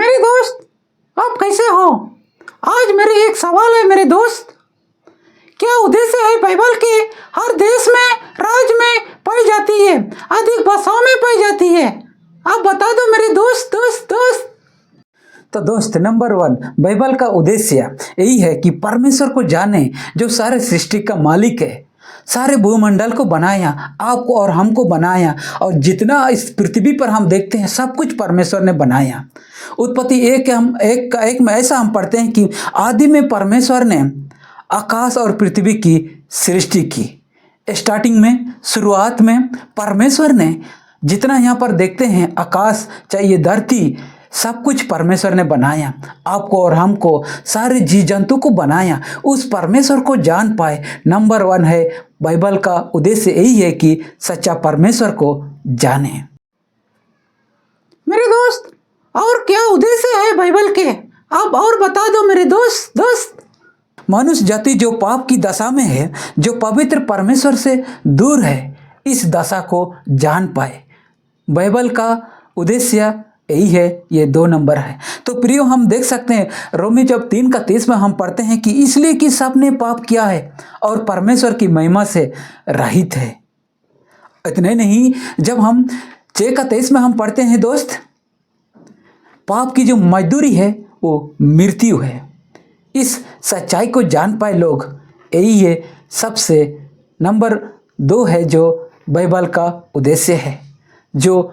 मेरे दोस्त, आप कैसे हो? आज मेरे एक सवाल है मेरे दोस्त। क्या उद्देश्य है बाइबल के हर देश में, राज्य में पाई जाती है, अधिक भाषाओं में पाई जाती है? आप बता दो मेरे दोस्त दोस्त दोस्त। तो दोस्त, नंबर 1 बाइबल का उद्देश्य यही है कि परमेश्वर को जाने, जो सारे सृष्टि का मालिक है, सारे भूमंडल को बनाया, आपको और हमको बनाया, और जितना इस पृथ्वी पर हम देखते हैं सब कुछ परमेश्वर ने बनाया। उत्पत्ति एक में ऐसा हम पढ़ते हैं कि आदि में परमेश्वर ने आकाश और पृथ्वी की सृष्टि की। स्टार्टिंग में, शुरुआत में परमेश्वर ने जितना यहाँ पर देखते हैं, आकाश चाहिए, धरती, सब कुछ परमेश्वर ने बनाया। आपको और हमको, सारे जीव जंतु को बनाया। उस परमेश्वर को जान पाए। नंबर 1 है बाइबल का उद्देश्य यही है कि सच्चा परमेश्वर को जाने। मेरे दोस्त, और क्या उद्देश्य है बाइबल के? आप और बता दो मेरे दोस्त दोस्त। मनुष्य जाति जो पाप की दशा में है, जो पवित्र परमेश्वर से दूर है, इस दशा को जान पाए। बाइबल का उद्देश्य यही है। ये 2 नंबर है। तो प्रियो, हम देख सकते हैं रोमी जब 3:23 में हम पढ़ते हैं कि इसलिए कि सबने पाप किया है और परमेश्वर की महिमा से रहित है। इतने नहीं, जब हम 6:23 में हम पढ़ते हैं दोस्त, पाप की जो मजदूरी है वो मृत्यु है। इस सच्चाई को जान पाए लोग, यही है सबसे नंबर 2 है जो बाइबल का उद्देश्य है, जो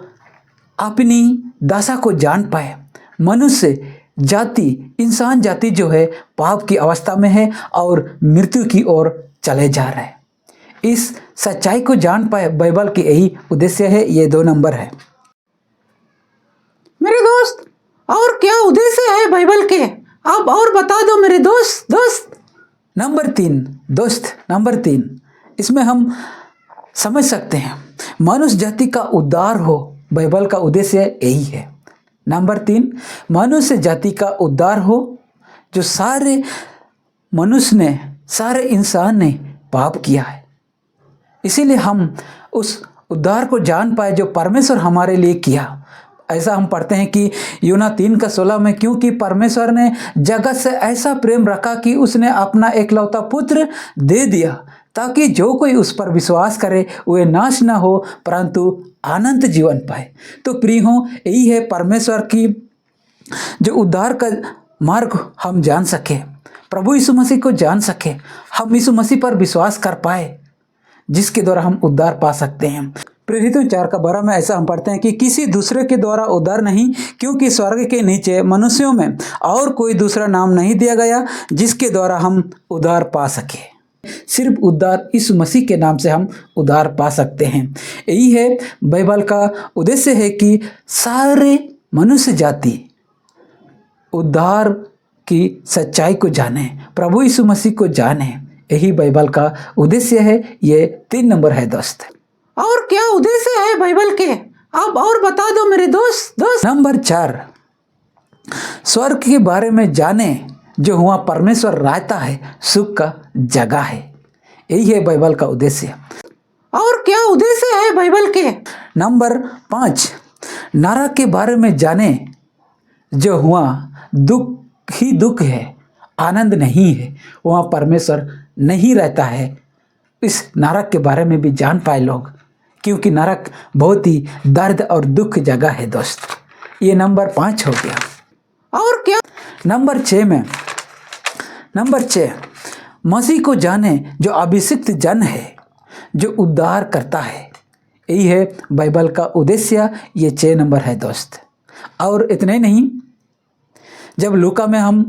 अपनी दशा को जान पाए। मनुष्य जाति, इंसान जाति जो है पाप की अवस्था में है और मृत्यु की ओर चले जा रहे हैं। इस सच्चाई को जान पाए, बाइबल की यही उद्देश्य है। ये 2 नंबर है। मेरे दोस्त, और क्या उद्देश्य है बाइबल के? आप और बता दो मेरे दोस्त दोस्त। नंबर 3 दोस्त, नंबर 3, इसमें हम समझ सकते हैं मनुष्य जाति का उद्धार हो। बाइबल का उद्देश्य यही है। नंबर 3, मनुष्य जाति का उद्धार हो। जो सारे मनुष्य ने, सारे इंसान ने पाप किया है, इसीलिए हम उस उद्धार को जान पाए जो परमेश्वर हमारे लिए किया। ऐसा हम पढ़ते हैं कि यूना 3:16 में, क्योंकि परमेश्वर ने जगत से ऐसा प्रेम रखा कि उसने अपना एकलौता पुत्र दे दिया, ताकि जो कोई उस पर विश्वास करे वह नाश ना हो परंतु अनंत जीवन पाए। तो प्रियो, यही है परमेश्वर की जो उद्धार का मार्ग हम जान सके, प्रभु यीशु मसीह को जान सके, हम यीशु मसीह पर विश्वास कर पाए, जिसके द्वारा हम उद्धार पा सकते हैं। प्रेरितों 4:12 में ऐसा हम पढ़ते हैं कि किसी दूसरे के द्वारा उद्धार नहीं, क्योंकि स्वर्ग के नीचे मनुष्यों में और कोई दूसरा नाम नहीं दिया गया जिसके द्वारा हम उद्धार पा सके। सिर्फ उद्धार यीशु मसीह के नाम से हम उद्धार पा सकते हैं। यही है बाइबल का उद्देश्य है कि सारे मनुष्य जाति उद्धार की सच्चाई को जाने, प्रभु यीशु मसीह को जाने। यही बाइबल का उद्देश्य है। ये 3 नंबर है दोस्त। और क्या उद्देश्य है बाइबल के? आप और बता दो मेरे दोस्त दोस्त। नंबर 4, स्वर्ग के बारे में जाने, जो वहाँ परमेश्वर रहता है, सुख का जगह है। यही है बाइबल का उद्देश्य। और क्या उद्देश्य है बाइबल के? नंबर 5, नरक के बारे में जाने, जो वहाँ दुख ही दुख है, आनंद नहीं है, वहाँ परमेश्वर नहीं रहता है। इस नरक के बारे में भी जान पाए लोग, क्योंकि नरक बहुत ही दर्द और दुख जगह है दोस्त। ये नंबर 5 हो गया। और क्या? नंबर 6 में, नंबर 6, मसीह को जाने, जो अभिषिक्त जन है, जो उद्धार करता है। यही है बाइबल का उद्देश्य। ये 6 नंबर है दोस्त। और इतने नहीं, जब लूका में हम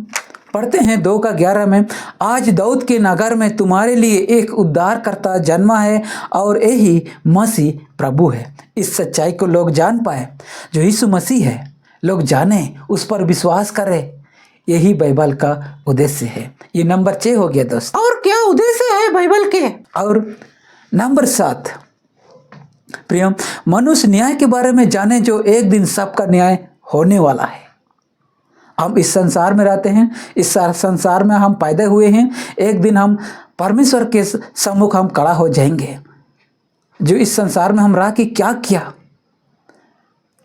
पढ़ते हैं 2:11 में, आज दाऊद के नगर में तुम्हारे लिए एक उद्धारकर्ता जन्मा है और यही मसीह प्रभु है। इस सच्चाई को लोग जान पाए, जो यीशु मसीह है, लोग जाने, उस पर विश्वास करें। यही बाइबल का उद्देश्य है। ये नंबर 6 हो गया दोस्त। और क्या उद्देश्य है बाइबल के? और नंबर 7, प्रियम, मनुष्य न्याय के बारे में जाने, जो एक दिन सबका न्याय होने वाला है। हम इस संसार में रहते हैं, इस संसार में हम पैदा हुए हैं, एक दिन हम परमेश्वर के सम्मुख हम खड़ा हो जाएंगे। जो इस संसार में हम रह के क्या किया,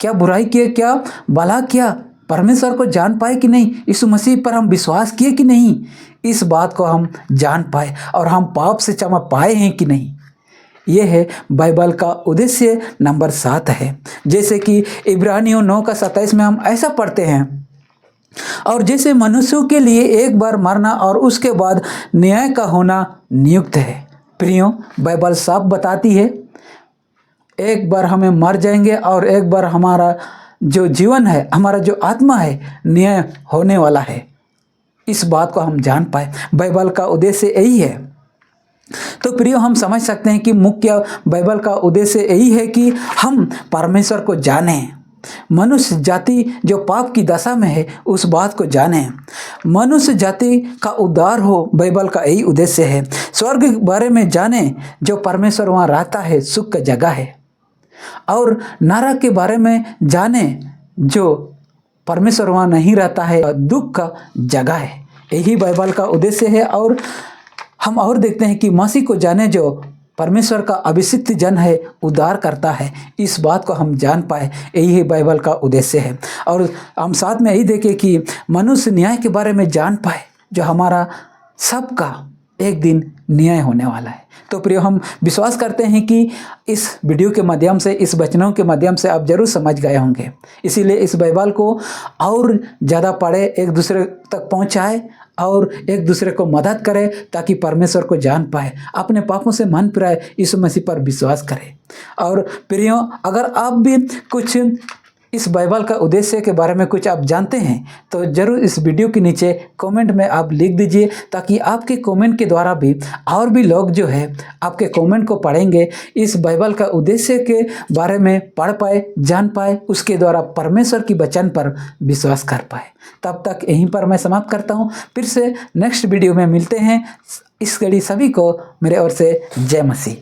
क्या बुराई किया, क्या भला किया, परमेश्वर को जान पाए कि नहीं, यीशु मसीह पर हम विश्वास किए कि नहीं, इस बात को हम जान पाए और हम पाप से क्षमा पाए हैं कि नहीं। ये है बाइबल का उद्देश्य नंबर 7 है। जैसे कि इब्रानियों 9:27 में हम ऐसा पढ़ते हैं, और जैसे मनुष्यों के लिए एक बार मरना और उसके बाद न्याय का होना नियुक्त है। प्रियो, बाइबल साफ बताती है एक बार हमें मर जाएंगे और एक बार हमारा जो जीवन है, हमारा जो आत्मा है, न्याय होने वाला है। इस बात को हम जान पाए, बाइबल का उद्देश्य यही है। तो प्रियो, हम समझ सकते हैं कि मुख्य बाइबल का उद्देश्य यही है कि हम परमेश्वर को जानें, मनुष्य जाति जो पाप की दशा में है उस बात को जानें, मनुष्य जाति का उद्धार हो, बाइबल का यही उद्देश्य है। स्वर्ग के बारे में जानें, जो परमेश्वर वहाँ रहता है, सुख का जगह है, और नरक के बारे में जानें, जो परमेश्वर वहाँ नहीं रहता है, दुख का जगह है। यही बाइबल का उद्देश्य है। और हम और देखते हैं कि मसीह को जाने, जो परमेश्वर का अभिषिक्त जन है, उद्धार करता है, इस बात को हम जान पाए, यही बाइबल का उद्देश्य है। और हम साथ में यही देखें कि मनुष्य न्याय के बारे में जान पाए, जो हमारा सबका एक दिन न्याय होने वाला है। तो प्रियो, हम विश्वास करते हैं कि इस वीडियो के माध्यम से, इस वचनों के माध्यम से आप जरूर समझ गए होंगे। इसीलिए इस बाइबल को और ज़्यादा पढ़े, एक दूसरे तक पहुंचाए और एक दूसरे को मदद करे, ताकि परमेश्वर को जान पाए, अपने पापों से मन फिराए, यीशु मसीह पर विश्वास करे। और प्रियो, अगर आप भी कुछ इस बाइबल का उद्देश्य के बारे में कुछ आप जानते हैं, तो ज़रूर इस वीडियो के नीचे कमेंट में आप लिख दीजिए, ताकि आपके कमेंट के द्वारा भी और भी लोग जो है आपके कमेंट को पढ़ेंगे, इस बाइबल का उद्देश्य के बारे में पढ़ पाए, जान पाए, उसके द्वारा परमेश्वर की वचन पर विश्वास कर पाए। तब तक यहीं पर मैं समाप्त करता हूँ। फिर से नेक्स्ट वीडियो में मिलते हैं। इस घड़ी सभी को मेरे ओर से जय मसीह।